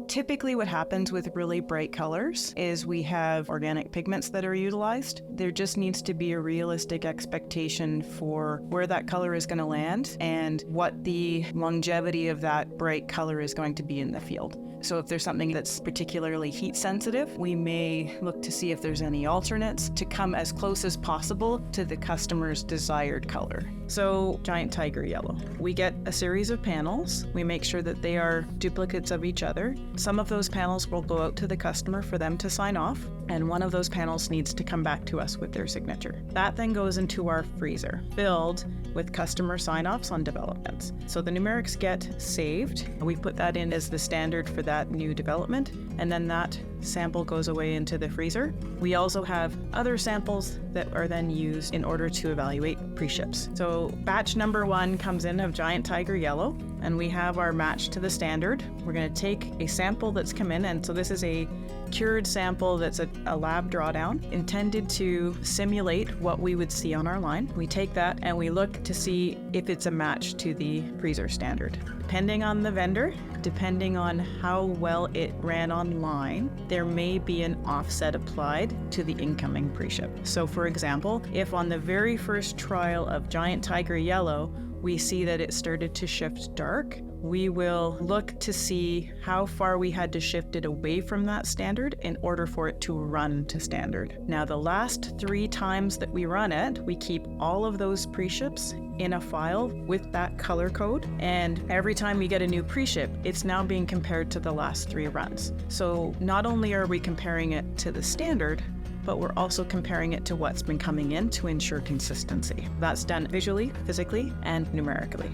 Typically what happens with really bright colors is we have organic pigments that are utilized. There just needs to be a realistic expectation for where that color is going to land and what the longevity of that bright color is going to be in the field. So if there's something that's particularly heat sensitive, we may look to see if there's any alternates to come as close as possible to the customer's desired color. So giant tiger yellow. We get a series of panels. We make sure that they are duplicates of each other. Some of those panels will go out to the customer for them to sign off, and one of those panels needs to come back to us with their signature. That then goes into our freezer, filled with customer sign-offs on developments. So the numerics get saved. We put that in as the standard for that new development, and then that sample goes away into the freezer. We also have other samples that are then used in order to evaluate pre-ships. So batch number 1 comes in of giant tiger yellow, and we have our match to the standard. We're going to take a sample that's come in, and so this is a cured sample that's a lab drawdown intended to simulate what we would see on our line. We take that and we look to see if it's a match to the freezer standard. Depending on the vendor, depending on how well it ran online, there may be an offset applied to the incoming pre-ship. So for example, if on the very first trial of giant tiger yellow, we see that it started to shift dark, we will look to see how far we had to shift it away from that standard in order for it to run to standard. Now, the last 3 times that we run it, we keep all of those pre-ships in a file with that color code, and every time we get a new pre-ship, it's now being compared to the last 3 runs. So not only are we comparing it to the standard, but we're also comparing it to what's been coming in to ensure consistency. That's done visually, physically, and numerically.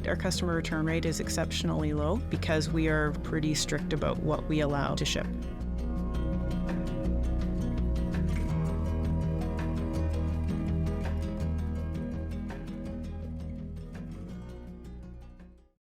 Our customer return rate is exceptionally low because we are pretty strict about what we allow to ship.